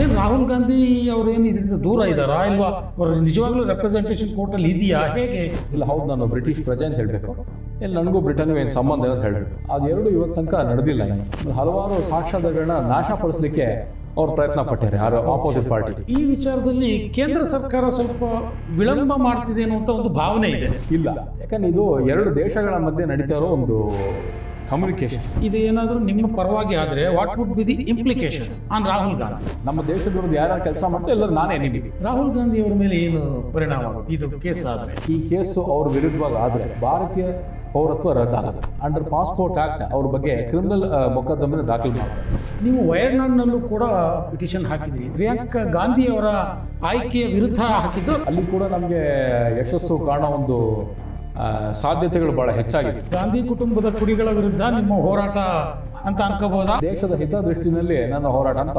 ಏನು ರಾಹುಲ್ ಗಾಂಧಿ ಅವರು ಏನು ಇದರಿಂದ ದೂರ ಇದ್ದಾರಾ ಇಲ್ವಾ? ಅವರು ನಿಜವಾಗ್ಲೂ ರೆಪ್ರೆಸೆಂಟೇಷನ್ ಕೋರ್ಟಲ್ಲಿ ಇದೆಯಾ ಹೇಗೆ? ಇಲ್ಲ, ಹೌದು, ನಾನು ಬ್ರಿಟಿಷ್ ಪ್ರಜೆ ಅಂತ ಹೇಳಬೇಕು. ಇಲ್ಲಿ ನನಗೂ ಬ್ರಿಟನ್ಗೂ ಏನು ಸಂಬಂಧ ಅಂತ ಹೇಳಬೇಕು. ಅದೆರಡು ಇವತ್ತು ತನಕ ನಡೆದಿಲ್ಲ. ಹಲವಾರು ಸಾಕ್ಷ್ಯಾಧಾರಗಳನ್ನ ನಾಶಪಡಿಸಲಿಕ್ಕೆ ಅವ್ರು ಪ್ರಯತ್ನ ಪಟ್ಟಾರೆ, ಯಾರು ಆಪೋಸಿಟ್ ಪಾರ್ಟಿ. ಈ ವಿಚಾರದಲ್ಲಿ ಕೇಂದ್ರ ಸರ್ಕಾರ ಸ್ವಲ್ಪ ವಿಳಂಬ ಮಾಡ್ತಿದೆ ಅನ್ನುವಂಥ ಒಂದು ಭಾವನೆ ಇದೆ. ಇಲ್ಲ, ಯಾಕಂದ್ರೆ ಇದು ಎರಡು ದೇಶಗಳ ಮಧ್ಯೆ ನಡೀತಾ ಇರೋ ಒಂದು ಕಮ್ಯುನಿಕೇಶನ್. ಇದು ಏನಾದರೂ ನಿಮ್ಮ ಪರವಾಗಿ ಆದರೆ what would be the implications on Rahul Gandhi? ನಮ್ಮ ದೇಶದ ವಿರುದ್ಧ ಯಾರು ಕೆಲಸ ಮಾಡ್ತಾರೆ ಎಲ್ಲ ನಾನೇ ನಿಮಗೆ. ರಾಹುಲ್ ಗಾಂಧಿ ಅವರ ಮೇಲೆ ಏನು ಪರಿಣಾಮ ಆಗುತ್ತೆ ಇದು ಕೇಸ್ ಆದರೆ? ಈ ಕೇಸು ಅವ್ರ ವಿರುದ್ಧವಾಗಿ ಆದರೆ ಭಾರತೀಯ ಪೌರತ್ವ ರದ್ದಾಗುತ್ತೆ. ಅಂಡರ್ ಪಾಸ್ಪೋರ್ಟ್ ಆಕ್ಟ್ ಅವ್ರ ಬಗ್ಗೆ ಕ್ರಿಮಿನಲ್ ಮೊಕದ್ದಮೆನ ದಾಖಲು ಮಾಡ್ತಾರೆ. ನೀವು ವಯನಾಡ್ನಲ್ಲೂ ಕೂಡ ಪಿಟಿಷನ್ ಹಾಕಿದ್ರಿ. ಪ್ರಿಯಾಂಕಾ ಗಾಂಧಿ ಅವರ ಆಯ್ಕೆಯ ವಿರುದ್ಧ ಹಾಕಿದ್ದು. ಅಲ್ಲಿ ಕೂಡ ನಮಗೆ ಯಶಸ್ಸು ಕಾಣೋ ಒಂದು ಸಾಧ್ಯತೆಗಳು ಬಹಳ ಹೆಚ್ಚಾಗಿದೆ. ಗಾಂಧಿ ಕುಟುಂಬದ ಕುಡಿಗಳ ವಿರುದ್ಧ ನಿಮ್ಮ ಹೋರಾಟ ಅಂತ ಅನ್ಕೋಬಹುದಾ? ದೇಶದ ಹಿತದೃಷ್ಟಿನಲ್ಲಿ ನನ್ನ ಹೋರಾಟ ಅಂತ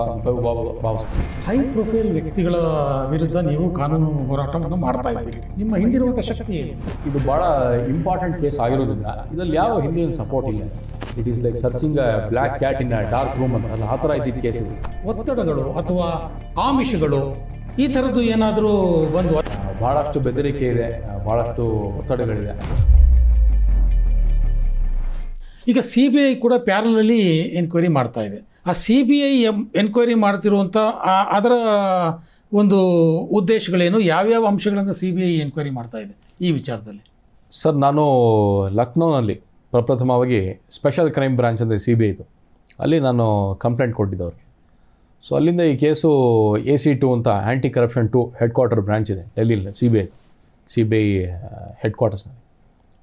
ಭಾವಿಸ್ತೀನಿ. ಹೈ ಪ್ರೊಫೈಲ್ ವ್ಯಕ್ತಿಗಳ ವಿರುದ್ಧ ನೀವು ಕಾನೂನು ಹೋರಾಟವನ್ನು ಮಾಡ್ತಾ ಇದ್ದೀರಿ. ನಿಮ್ಮ ಹಿಂದಿರುವಂಥ ಶಕ್ತಿ ಏನು? ಇದು ಬಹಳ ಇಂಪಾರ್ಟೆಂಟ್ ಕೇಸ್ ಆಗಿರೋದ್ರಿಂದ ಇದರಲ್ಲಿ ಯಾವ ಹಿಂದಿನ ಸಪೋರ್ಟ್ ಇಲ್ಲ. It is like searching a black cat in a dark room ಅಂತಲ್ಲ, ಆ ಥರ ಇದ್ದಿದ್ದ ಕೇಸ್ ಇದು. ಒತ್ತಡಗಳು ಅಥವಾ ಆಮಿಷಗಳು ಈ ಥರದ್ದು ಏನಾದರೂ ಬಂದು? ಬಹಳಷ್ಟು ಬೆದರಿಕೆ ಇದೆ, ಬಹಳಷ್ಟು ಒತ್ತಡಗಳಿದೆ. ಈಗ CBI ಕೂಡ ಪ್ಯಾರಲಲ್ಲಿ ಎನ್ಕ್ವೈರಿ ಮಾಡ್ತಾ ಇದೆ. ಆ CBI ಎನ್ಕ್ವೈರಿ ಮಾಡ್ತಿರುವಂಥ ಅದರ ಒಂದು ಉದ್ದೇಶಗಳೇನು? ಯಾವ್ಯಾವ ಅಂಶಗಳನ್ನು CBI ಎನ್ಕ್ವೈರಿ ಮಾಡ್ತಾ ಇದೆ ಈ ವಿಚಾರದಲ್ಲಿ? ಸರ್, ನಾನು ಲಕ್ನೋನಲ್ಲಿ ಪ್ರಪ್ರಥಮವಾಗಿ ಸ್ಪೆಷಲ್ ಕ್ರೈಮ್ ಬ್ರಾಂಚ್ ಅಂದರೆ CBI ಇದು, ಅಲ್ಲಿ ನಾನು ಕಂಪ್ಲೇಂಟ್ ಕೊಟ್ಟಿದ್ದವ್ರಿಗೆ. ಸೊ ಅಲ್ಲಿಂದ ಈ ಕೇಸು AC2 ಅಂತ ಆ್ಯಂಟಿ ಕರಪ್ಷನ್ 2 ಹೆಡ್ ಕ್ವಾರ್ಟರ್ ಬ್ರಾಂಚ್ ಇದೆ ಡೆಲ್ಲಿಲಿ, CBI ಹೆಡ್ ಕ್ವಾರ್ಟರ್ಸ್ನಲ್ಲಿ.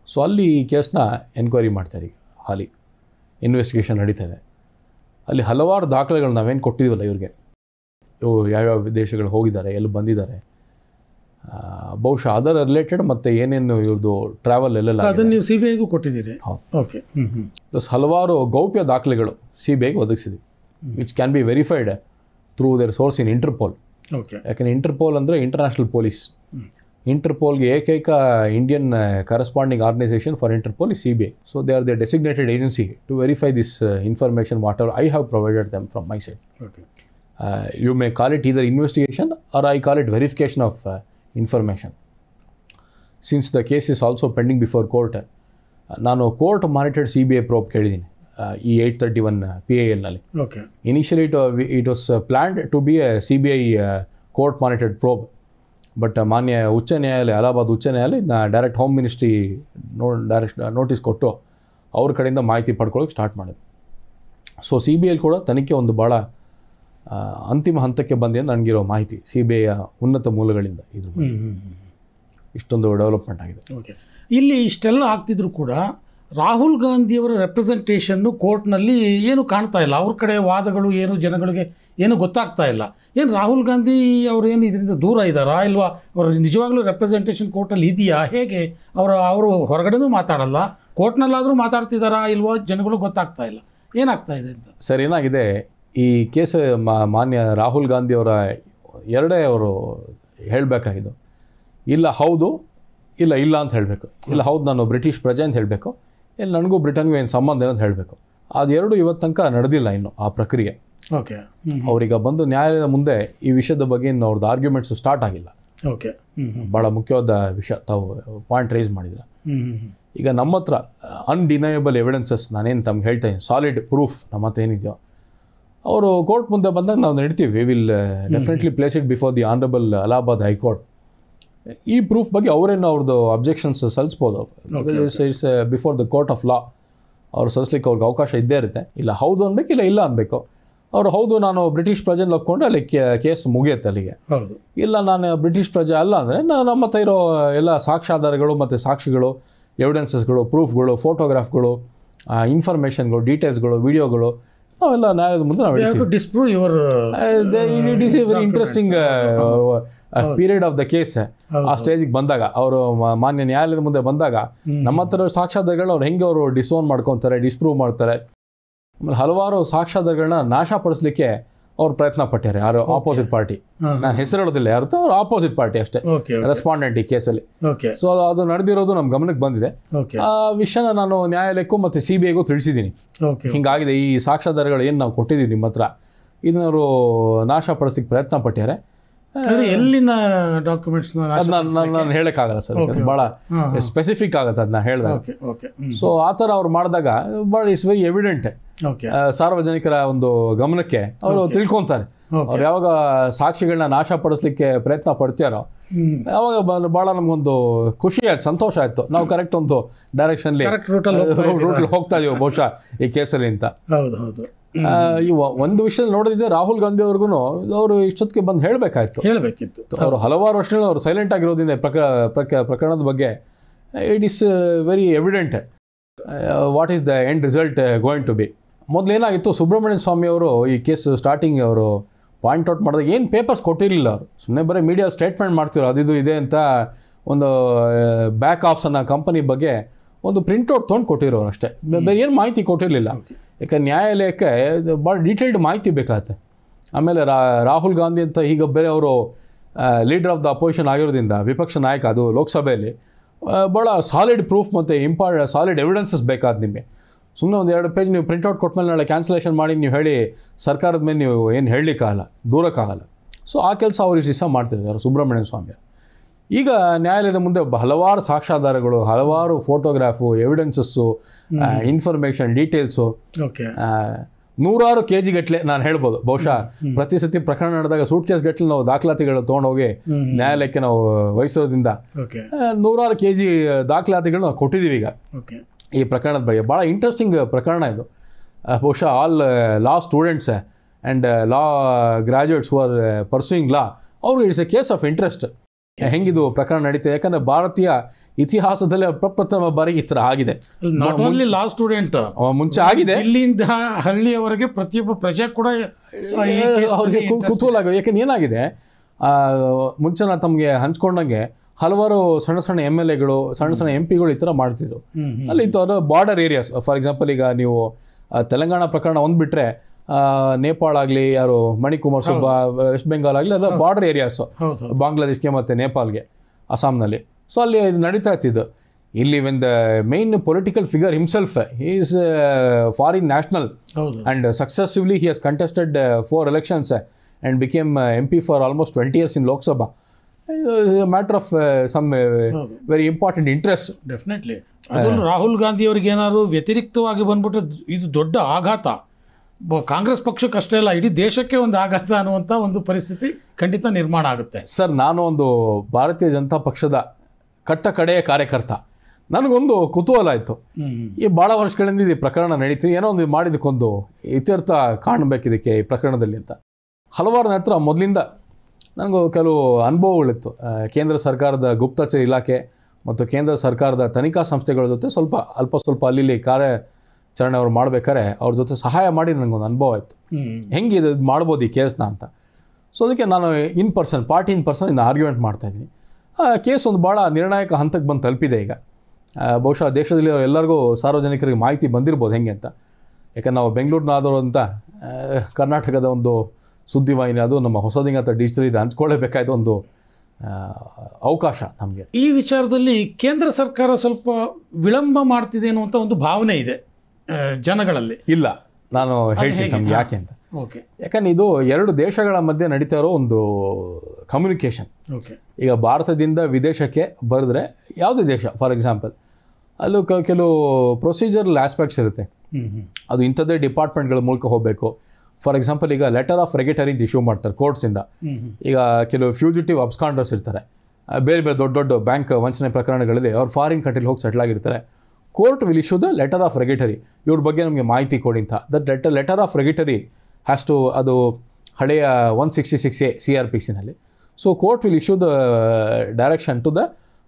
ಸೊ ಅಲ್ಲಿ ಈ ಕೇಸ್ನ ಎನ್ಕ್ವೈರಿ ಮಾಡ್ತಾರೆ. ಈಗ ಹಾಲಿ ಇನ್ವೆಸ್ಟಿಗೇಷನ್ ನಡೀತಾ ಇದೆ. ಅಲ್ಲಿ ಹಲವಾರು ದಾಖಲೆಗಳು ನಾವೇನು ಕೊಟ್ಟಿದ್ದೀವಲ್ಲ ಇವ್ರಿಗೆ, ಇವು ಯಾವ್ಯಾವ ದೇಶಗಳು ಹೋಗಿದ್ದಾರೆ, ಎಲ್ಲಿ ಬಂದಿದ್ದಾರೆ, ಬಹುಶಃ ಅದರ ರಿಲೇಟೆಡ್ ಮತ್ತು ಏನೇನು ಇವ್ರದ್ದು ಟ್ರಾವೆಲ್ ಎಲ್ಲೆಲ್ಲ ಅದನ್ನು ನೀವು CBIಗೂ ಕೊಟ್ಟಿದ್ದೀರಿ. ಓಕೆ. ಪ್ಲಸ್ ಹಲವಾರು ಗೌಪ್ಯ ದಾಖಲೆಗಳು CBIಗೆ ಒದಗಿಸಿದ್ವಿ, which can be verified through their source in Interpol. Okay. ಯಾಕೆಂದರೆ ಇಂಟರ್ಪೋಲ್ ಅಂದರೆ ಇಂಟರ್ನ್ಯಾಷನಲ್ ಪೊಲೀಸ್. ಇಂಟರ್ಪೋಲ್ಗೆ ಏಕೈಕ Indian corresponding organisation for Interpol is CBI. So they are the designated agency to verify this information whatever I have provided them from my side. Okay. You may call it either investigation or I call it verification of information. Since the case is also pending before court, ನಾನು court monitored CBI probe ಕೇಳಿದ್ದೀನಿ ಈ 831 PIL-ನಲ್ಲಿ. ಓಕೆ. Initially it was planned to be a CBI court monitored probe. But ಮಾನ್ಯ ಉಚ್ಚ ನ್ಯಾಯಾಲಯ, ಅಲಹಾಬಾದ್ ಉಚ್ಚ ನ್ಯಾಯಾಲಯ direct home ministry direct notice ಕೊಟ್ಟು ಅವ್ರ ಕಡೆಯಿಂದ ಮಾಹಿತಿ ಪಡ್ಕೊಳ್ಳೋಕೆ ಸ್ಟಾರ್ಟ್ ಮಾಡಿದ್ರು. ಸೊ CBI ಕೂಡ ತನಿಖೆ ಒಂದು ಭಾಳ ಅಂತಿಮ ಹಂತಕ್ಕೆ ಬಂದೆ ಅಂತ ನನಗಿರೋ ಮಾಹಿತಿ CBIಯ ಉನ್ನತ ಮೂಲಗಳಿಂದ. ಇದು ಇಷ್ಟೊಂದು ಡೆವಲಪ್ಮೆಂಟ್ ಆಗಿದೆ. ಓಕೆ. ಇಲ್ಲಿ ಇಷ್ಟೆಲ್ಲ ಆಗ್ತಿದ್ರು ಕೂಡ ರಾಹುಲ್ ಗಾಂಧಿಯವರ ರೆಪ್ರೆಸೆಂಟೇಷನ್ನು ಕೋರ್ಟ್ನಲ್ಲಿ ಏನು ಕಾಣ್ತಾ ಇಲ್ಲ. ಅವ್ರ ಕಡೆ ವಾದಗಳು ಏನು ಜನಗಳಿಗೆ ಏನು ಗೊತ್ತಾಗ್ತಾ ಇಲ್ಲ. ಏನು ರಾಹುಲ್ ಗಾಂಧಿ ಅವರು ಏನು ಇದರಿಂದ ದೂರ ಇದ್ದಾರಾ ಇಲ್ವಾ? ಅವರು ನಿಜವಾಗ್ಲೂ ರೆಪ್ರೆಸೆಂಟೇಷನ್ ಕೋರ್ಟಲ್ಲಿ ಇದೆಯಾ ಹೇಗೆ? ಅವರು ಹೊರಗಡೆನೂ ಮಾತಾಡಲ್ಲ, ಕೋರ್ಟ್ನಲ್ಲಾದರೂ ಮಾತಾಡ್ತಿದ್ದಾರಾ ಇಲ್ವೋ ಜನಗಳು ಗೊತ್ತಾಗ್ತಾ ಇಲ್ಲ. ಏನಾಗ್ತಾ ಇದೆ ಅಂತ? ಸರ್, ಏನಾಗಿದೆ, ಈ ಕೇಸ್ ಮಾನ್ಯ ರಾಹುಲ್ ಗಾಂಧಿಯವರ ಎರಡೇ ಅವರು ಹೇಳಬೇಕಾಗಿದ್ದು, ಇಲ್ಲ ಹೌದು, ಇಲ್ಲ ಇಲ್ಲ ಅಂತ ಹೇಳಬೇಕು. ಇಲ್ಲ ಹೌದು, ನಾನು ಬ್ರಿಟಿಷ್ ಪ್ರಜೆ ಅಂತ ಹೇಳಬೇಕು. ಇಲ್ಲ ನನಗೂ ಬ್ರಿಟನ್ಗೂ ಏನು ಸಂಬಂಧ ಅಂತ ಹೇಳಬೇಕು. ಅದೆರಡು ಇವತ್ತು ತನಕ ನಡೆದಿಲ್ಲ ಇನ್ನು ಆ ಪ್ರಕ್ರಿಯೆ. ಓಕೆ. ಅವ್ರೀಗ ಬಂದು ನ್ಯಾಯಾಲಯದ ಮುಂದೆ ಈ ವಿಷಯದ ಬಗ್ಗೆ ಇನ್ನು ಅವ್ರದ್ದು ಆರ್ಗ್ಯುಮೆಂಟ್ಸ್ ಸ್ಟಾರ್ಟ್ ಆಗಿಲ್ಲ. ಓಕೆ. ಭಾಳ ಮುಖ್ಯವಾದ ವಿಷಯ ತಾವು ಪಾಯಿಂಟ್ ರೈಸ್ ಮಾಡಿದ್ರೆ. ಈಗ ನಮ್ಮ ಹತ್ರ ಅನ್ಡಿನಯಬಲ್ ಎವಿಡೆನ್ಸಸ್, ನಾನೇನು ತಮ್ಗೆ ಹೇಳ್ತಾ ಇದ್ದೀನಿ, ಸಾಲಿಡ್ ಪ್ರೂಫ್ ನಮ್ಮ ಹತ್ರ ಏನಿದೆಯೋ ಅವರು ಕೋರ್ಟ್ ಮುಂದೆ ಬಂದಾಗ ನಾವು ನಡ್ತೀವಿ. We will definitely place it before the honourable Allahabad high court. ಈ ಪ್ರೂಫ್ ಬಗ್ಗೆ ಅವರೇನು ಅವ್ರದ್ದು ಅಬ್ಜೆಕ್ಷನ್ಸ್ ಸಲ್ಲಿಸ್ಬೋದು. It's before the court of law. ಅವ್ರು ಸಲ್ಲಿಸ್ಲಿಕ್ಕೆ ಅವ್ರಿಗೆ ಅವಕಾಶ ಇದ್ದೇ ಇರುತ್ತೆ. ಇಲ್ಲ ಹೌದು ಅನ್ಬೇಕು, ಇಲ್ಲ ಇಲ್ಲ ಅನ್ಬೇಕು. ಅವರು ಹೌದು ನಾನು ಬ್ರಿಟಿಷ್ ಪ್ರಜೆನ ಒಪ್ಕೊಂಡ್ರೆ ಅಲ್ಲಿ ಕೇಸ್ ಮುಗಿಯುತ್ತೆ ಅಲ್ಲಿಗೆ. ಇಲ್ಲ ನಾನು ಬ್ರಿಟಿಷ್ ಪ್ರಜೆ ಅಲ್ಲ ಅಂದರೆ ನಮ್ಮ ಹತ್ರ ಇರೋ ಎಲ್ಲ ಸಾಕ್ಷ್ಯಾಧಾರಗಳು ಮತ್ತು ಸಾಕ್ಷಿಗಳು, ಎವಿಡೆನ್ಸಸ್ಗಳು, ಪ್ರೂಫ್ಗಳು, ಫೋಟೋಗ್ರಾಫ್ಗಳು, ಇನ್ಫಾರ್ಮೇಷನ್ಗಳು, ಡೀಟೇಲ್ಸ್ಗಳು, ವಿಡಿಯೋಗಳು ನಾವೆಲ್ಲ ನ್ಯಾಯಾಲಯದ ಮುಂದೆ ನಾವು it is A very interesting period of the case. ಆ ಸ್ಟೇಜಿಗೆ ಬಂದಾಗ ಅವರು ಮಾನ್ಯ ನ್ಯಾಯಾಲಯದ ಮುಂದೆ ಬಂದಾಗ ನಮ್ಮ ಹತ್ರ ಸಾಕ್ಷ್ಯಾಧಾರಗಳನ್ನ ಅವ್ರು ಹೆಂಗೆ ಅವರು ಡಿಸೋನ್ ಮಾಡ್ಕೊತಾರೆ, ಡಿಸ್ಪ್ರೂವ್ ಮಾಡ್ತಾರೆ. ಆಮೇಲೆ ಹಲವಾರು ಸಾಕ್ಷ್ಯಾಧಾರಗಳನ್ನ ನಾಶಪಡಿಸಲಿಕ್ಕೆ ಅವ್ರು ಪ್ರಯತ್ನ ಪಟ್ಟಾರೆ, ಯಾರು ಆಪೋಸಿಟ್ ಪಾರ್ಟಿ. ನಾನು ಹೆಸರು ಹೇಳೋದಿಲ್ಲ ಯಾರು, ಅವ್ರು ಆಪೋಸಿಟ್ ಪಾರ್ಟಿ ಅಷ್ಟೇ ರೆಸ್ಪಾಂಡೆಂಟ್ ಈ ಕೇಸಲ್ಲಿ. ಸೊ ಅದು ನಡೆದಿರೋದು ನಮ್ಮ ಗಮನಕ್ಕೆ ಬಂದಿದೆ. ಆ ವಿಷಯನ ನಾನು ನ್ಯಾಯಾಲಯಕ್ಕೂ ಮತ್ತು CBIಗೂ ತಿಳಿಸಿದ್ದೀನಿ. ಹಿಂಗಾಗಿದೆ, ಈ ಸಾಕ್ಷ್ಯಾಧಾರಗಳು ಏನು ನಾವು ಕೊಟ್ಟಿದ್ದೀವಿ ನಿಮ್ಮ ಹತ್ರ, ಇದನ್ನವರು ನಾಶಪಡಿಸ್ಲಿಕ್ಕೆ ಪ್ರಯತ್ನ ಪಟ್ಟಿದ್ದಾರೆ. ಎಲ್ಲಿನ ಡಾಕ್ಯುಮೆಂಟ್ಸ್ ನಾನು ಹೇಳಕ್ಕಾಗಲ್ಲ ಸರ್, ಭಾಳ ಸ್ಪೆಸಿಫಿಕ್ ಆಗುತ್ತೆ ಅದನ್ನ ಹೇಳಿದಾಗ. ಸೊ ಆ ಥರ ಅವ್ರು ಮಾಡಿದಾಗ ಭಾಳ ಇಟ್ಸ್ ವೆರಿ ಎವಿಡೆಂಟ್, ಸಾರ್ವಜನಿಕರ ಒಂದು ಗಮನಕ್ಕೆ ಅವರು ತಿಳ್ಕೊತಾರೆ. ಅವ್ರು ಯಾವಾಗ ಸಾಕ್ಷಿಗಳನ್ನ ನಾಶಪಡಿಸ್ಲಿಕ್ಕೆ ಪ್ರಯತ್ನ ಪಡ್ತೀಯಾರೋ ಅವಾಗ ಭಾಳ ನಮಗೊಂದು ಖುಷಿ ಆಯ್ತು, ಸಂತೋಷ ಆಯ್ತು. ನಾವು ಕರೆಕ್ಟ್ ಒಂದು ಡೈರೆಕ್ಷನ್ಲಿ ರೂಟ್ ಹೋಗ್ತಾ ಇದೀವಿ ಬಹುಶಃ ಈ ಕೇಸಲ್ಲಿ ಅಂತ. ಒಂದು ವಿಷಯ ನೋಡಿದ್ರೆ ರಾಹುಲ್ ಗಾಂಧಿ ಅವ್ರಿಗೂ ಅವರು ಇಷ್ಟೊತ್ತಿಗೆ ಬಂದು ಹೇಳಬೇಕಿತ್ತು. ಅವರು ಹಲವಾರು ವರ್ಷಗಳು ಅವರು ಸೈಲೆಂಟ್ ಆಗಿರೋದ್ರಿಂದ ಪ್ರಕರಣದ ಬಗ್ಗೆ it is very evident what is the end result going to be. ಮೊದಲೇನಾಗಿತ್ತು, ಸುಬ್ರಹ್ಮಣ್ಯ ಸ್ವಾಮಿ ಅವರು ಈ ಕೇಸ್ ಸ್ಟಾರ್ಟಿಂಗ್ ಅವರು ಪಾಯಿಂಟ್ ಔಟ್ ಮಾಡಿದಾಗ ಏನು ಪೇಪರ್ಸ್ ಕೊಟ್ಟಿರಲಿಲ್ಲ. ಅವರು ಸುಮ್ಮನೆ ಬರೀ ಮೀಡಿಯಾ ಸ್ಟೇಟ್ಮೆಂಟ್ ಮಾಡ್ತಿರೋ ಅದಿದು ಇದೆ ಅಂತ ಒಂದು ಬ್ಯಾಕ್ ಆಪ್ಸ್ ಅನ್ನೋ ಕಂಪನಿ ಬಗ್ಗೆ ಒಂದು ಪ್ರಿಂಟ್ಔಟ್ ತೊಗೊಂಡು ಕೊಟ್ಟಿರೋರು ಅಷ್ಟೇ, ಬೇರೆ ಏನು ಮಾಹಿತಿ ಕೊಟ್ಟಿರಲಿಲ್ಲ. ಯಾಕೆ ನ್ಯಾಯಾಲಯಕ್ಕೆ ಭಾಳ ಡೀಟೇಲ್ಡ್ ಮಾಹಿತಿ ಬೇಕಾಗುತ್ತೆ. ಆಮೇಲೆ ರಾಹುಲ್ ಗಾಂಧಿ ಅಂತ ಈಗ ಬೇರೆ ಅವರು ಲೀಡರ್ ಆಫ್ ದ ಅಪೋಸಿಷನ್ ಆಗಿರೋದ್ರಿಂದ, ವಿಪಕ್ಷ ನಾಯಕ ಅದು ಲೋಕಸಭೆಯಲ್ಲಿ, ಭಾಳ ಸಾಲಿಡ್ ಪ್ರೂಫ್ ಮತ್ತು ಸಾಲಿಡ್ ಎವಿಡೆನ್ಸಸ್ ಬೇಕಾದ ನಿಮಗೆ. ಸುಮ್ಮನೆ ಒಂದು 2 ಪೇಜ್ ನೀವು ಪ್ರಿಂಟ್ಔಟ್ ಕೊಟ್ಮೇಲೆ ನಾಳೆ ಕ್ಯಾನ್ಸಲೇಷನ್ ಮಾಡಿ ನೀವು ಹೇಳಿ ಸರ್ಕಾರದ ಮೇಲೆ ನೀವು ಏನು ಹೇಳಲಿಕ್ಕಾಗಲ್ಲ, ದೂರಕ್ಕಾಗಲ್ಲ. ಸೊ ಆ ಕೆಲಸ ಅವರು ಇಷ್ಟು ದಿವಸ ಮಾಡ್ತಿದ್ದಾರೆ ಸುಬ್ರಹ್ಮಣ್ಯ ಸ್ವಾಮಿ. ಈಗ ನ್ಯಾಯಾಲಯದ ಮುಂದೆ ಹಲವಾರು ಸಾಕ್ಷ್ಯಾಧಾರಗಳು, ಹಲವಾರು ಫೋಟೋಗ್ರಾಫು, ಎವಿಡೆನ್ಸಸ್ಸು, ಇನ್ಫಾರ್ಮೇಷನ್, ಡೀಟೇಲ್ಸು, ನೂರಾರು kg ಗಟ್ಟಲೆ ನಾನು ಹೇಳ್ಬೋದು. ಬಹುಶಃ ಪ್ರತಿ ಸತಿ ಪ್ರಕರಣ ನಡೆದಾಗ ಸೂಟ್ ಕೇಸ್ ಗಟ್ಟಲೆ ನಾವು ದಾಖಲಾತಿಗಳು ತೊಗೊಂಡೋಗಿ ನ್ಯಾಯಾಲಯಕ್ಕೆ ನಾವು ವಹಿಸೋದ್ರಿಂದ ನೂರಾರು kg ದಾಖಲಾತಿಗಳು ನಾವು ಕೊಟ್ಟಿದ್ದೀವಿ ಈಗ ಈ ಪ್ರಕರಣದ ಬಗ್ಗೆ. ಭಾಳ ಇಂಟ್ರೆಸ್ಟಿಂಗ್ ಪ್ರಕರಣ ಇದು. ಬಹುಶಃ all law students and law graduates who are pursuing law, ಅವ್ರಿಗೆ it's a case of interest ಹೆಂಗಿದು ಪ್ರಕರಣ ನಡೀತಿದೆ. ಯಾಕಂದರೆ ಭಾರತೀಯ ಇತಿಹಾಸದಲ್ಲಿ ಪ್ರಪ್ರಥಮ ಬಾರಿಗೆ ಈ ಥರ ಆಗಿದೆ. ನಾಟ್ ಓನ್ಲಿ ಲಾ ಸ್ಟೂಡೆಂಟ್, ಮುಂಚೆ ಆಗಿದೆ, ಇಲ್ಲಿಂದ ಹಳ್ಳಿಯವರೆಗೆ ಪ್ರತಿಯೊಬ್ಬ ಪ್ರಜೆ ಕೂಡ ಅವ್ರಿಗೆ ಕುತೂಹಲ ಆಗಿದೆ. ಯಾಕಂದ್ರೆ ಏನಾಗಿದೆ, ಮುಂಚೆ ನಾನು ತಮಗೆ ಹಂಚ್ಕೊಂಡಂಗೆ ಹಲವಾರು ಸಣ್ಣ MLAಗಳು, ಸಣ್ಣ MP ಗಳು ಈ ಥರ ಮಾಡ್ತಿದ್ರು. ಅಲ್ಲಿ ಇತ್ತು ಬಾರ್ಡರ್ ಏರಿಯಾಸ್. ಫಾರ್ ಎಕ್ಸಾಂಪಲ್ ಈಗ ನೀವು ತೆಲಂಗಾಣ ಪ್ರಕರಣ ಒಂದು ಬಿಟ್ಟರೆ ನೇಪಾಳ ಆಗಲಿ, ಯಾರು ಮಣಿಕುಮಾರ್ ಸುಬ್ಬಾ, ವೆಸ್ಟ್ ಬೆಂಗಾಲ್ ಆಗಲಿ, ಅದೆಲ್ಲ ಬಾರ್ಡರ್ ಏರಿಯಾಸು ಬಾಂಗ್ಲಾದೇಶ್ಗೆ ಮತ್ತು ನೇಪಾಲ್ಗೆ, ಅಸ್ಸಾಂನಲ್ಲಿ. ಸೊ ಅಲ್ಲಿ ಇದು ನಡೀತಾ ಇತ್ತಿದ್ದು. ಇಲ್ಲಿ when the main political figure himself is foreign national and successively he has contested 4 elections and became MP for almost 20 years in Lok Sabha. Matter of some very important interest. Definitely ಅದನ್ನು ರಾಹುಲ್ ಗಾಂಧಿ ಅವ್ರಿಗೆ ಏನಾದ್ರು ವ್ಯತಿರಿಕ್ತವಾಗಿ ಬಂದ್ಬಿಟ್ರೆ ಇದು ದೊಡ್ಡ ಆಘಾತ. ಕಾಂಗ್ರೆಸ್ ಪಕ್ಷಕ್ಕಷ್ಟೇ ಅಲ್ಲ, ಇಡೀ ದೇಶಕ್ಕೆ ಒಂದು ಆಘಾತ ಅನ್ನುವಂಥ ಒಂದು ಪರಿಸ್ಥಿತಿ ಖಂಡಿತ ನಿರ್ಮಾಣ ಆಗುತ್ತೆ. ಸರ್, ನಾನು ಒಂದು ಭಾರತೀಯ ಜನತಾ ಪಕ್ಷದ ಕಡೆಯ ಕಾರ್ಯಕರ್ತ. ನನಗೊಂದು ಕುತೂಹಲ ಆಯಿತು. ಈ ಭಾಳ ವರ್ಷಗಳಿಂದ ಈ ಪ್ರಕರಣ ನಡೀತಿದೆ, ಏನೋ ಒಂದು ಮಾಡಿದಕ್ಕೊಂದು ಇತ್ಯರ್ಥ ಕಾಣಬೇಕಿದಕ್ಕೆ ಈ ಪ್ರಕರಣದಲ್ಲಿ ಅಂತ. ಹಲವಾರು ನಂತರ ಮೊದಲಿಂದ ನನಗೂ ಕೆಲವು ಅನುಭವಗಳಿತ್ತು. ಕೇಂದ್ರ ಸರ್ಕಾರದ ಗುಪ್ತಚರ ಇಲಾಖೆ ಮತ್ತು ಕೇಂದ್ರ ಸರ್ಕಾರದ ತನಿಖಾ ಸಂಸ್ಥೆಗಳ ಜೊತೆ ಅಲ್ಪ ಸ್ವಲ್ಪ ಅಲ್ಲಿ ಕಾರ್ಯಾಚರಣೆ ಅವ್ರು ಮಾಡ್ಬೇಕಾದ್ರೆ ಅವ್ರ ಜೊತೆ ಸಹಾಯ ಮಾಡಿ ನನಗೊಂದು ಅನುಭವ ಆಯಿತು, ಹೆಂಗೆ ಇದು ಮಾಡ್ಬೋದು ಈ ಕೇಸ್ನ ಅಂತ. ಸೊ ಅದಕ್ಕೆ ನಾನು ಪಾರ್ಟಿ ಇನ್ ಪರ್ಸನ್ ಇನ್ನು ಆರ್ಗ್ಯುಮೆಂಟ್ ಮಾಡ್ತಾಯಿದ್ದೀನಿ. ಕೇಸ್ ಒಂದು ಭಾಳ ನಿರ್ಣಾಯಕ ಹಂತಕ್ಕೆ ಬಂದು ತಲುಪಿದೆ ಈಗ. ಬಹುಶಃ ದೇಶದಲ್ಲಿ ಎಲ್ಲರಿಗೂ ಸಾರ್ವಜನಿಕರಿಗೆ ಮಾಹಿತಿ ಬಂದಿರ್ಬೋದು ಹೆಂಗೆ ಅಂತ. ಯಾಕಂದ್ರೆ ನಾವು ಬೆಂಗಳೂರಿನಾದವರು ಅಂತ ಕರ್ನಾಟಕದ ಒಂದು ಸುದ್ದಿವಾಹಿನಿ, ಅದು ನಮ್ಮ ಹೊಸದಿಂಗತ ಡಿಜಿಟಲ್ ಇದು ಹಂಚ್ಕೊಳ್ಳೇಬೇಕಾದ ಒಂದು ಅವಕಾಶ ನಮಗೆ. ಈ ವಿಚಾರದಲ್ಲಿ ಕೇಂದ್ರ ಸರ್ಕಾರ ಸ್ವಲ್ಪ ವಿಳಂಬ ಮಾಡ್ತಿದೆ ಅನ್ನುವಂಥ ಒಂದು ಭಾವನೆ ಇದೆ ಜನಗಳಲ್ಲಿ. ಇಲ್ಲ, ನಾನು ಹೇಳ್ತೀನಿ ನಮ್ಗೆ ಯಾಕೆ ಅಂತ. ಯಾಕಂದ್ರೆ ಇದು 2 ದೇಶಗಳ ಮಧ್ಯೆ ನಡೀತಾ ಇರೋ ಒಂದು ಕಮ್ಯುನಿಕೇಷನ್. ಈಗ ಭಾರತದಿಂದ ವಿದೇಶಕ್ಕೆ ಬರೆದ್ರೆ ಯಾವುದೇ ದೇಶ, ಫಾರ್ ಎಕ್ಸಾಂಪಲ್, ಅಲ್ಲೂ ಕೆಲವು ಪ್ರೊಸೀಜರಲ್ ಆಸ್ಪೆಕ್ಟ್ಸ್ ಇರುತ್ತೆ. ಅದು ಇಂಥದ್ದೇ ಡಿಪಾರ್ಟ್ಮೆಂಟ್ಗಳ ಮೂಲಕ ಹೋಗಬೇಕು. ಫಾರ್ ಎಕ್ಸಾಂಪಲ್, ಈಗ ಲೆಟರ್ ಆಫ್ ರೆಗ್ಯುಲೇಟರಿ ಇಶ್ಯೂ ಮಾಡ್ತಾರೆ ಕೋರ್ಟ್ಸಿಂದ. ಈಗ ಕೆಲವು ಫ್ಯೂಜಿಟಿವ್ ಅಬ್ಸ್ಕಾಂಡರ್ಸ್ ಇರ್ತಾರೆ, ಬೇರೆ ದೊಡ್ಡ ಬ್ಯಾಂಕ್ ವಂಚನೆ ಪ್ರಕರಣಗಳಲ್ಲಿ ಅವ್ರು ಫಾರಿನ್ ಕಂಟ್ರಿಲಿ ಹೋಗಿ ಸೆಟ್ಲ್ ಆಗಿರ್ತಾರೆ. Court will issue the letter of regulatory, ಇವ್ರ ಬಗ್ಗೆ ನಮಗೆ ಮಾಹಿತಿ ಕೊಡಿ ಅಂತ. That letter of regulatory has to, ಅದು ಹಳೆಯ 166A CRPCನಲ್ಲಿ. So court will issue the direction to the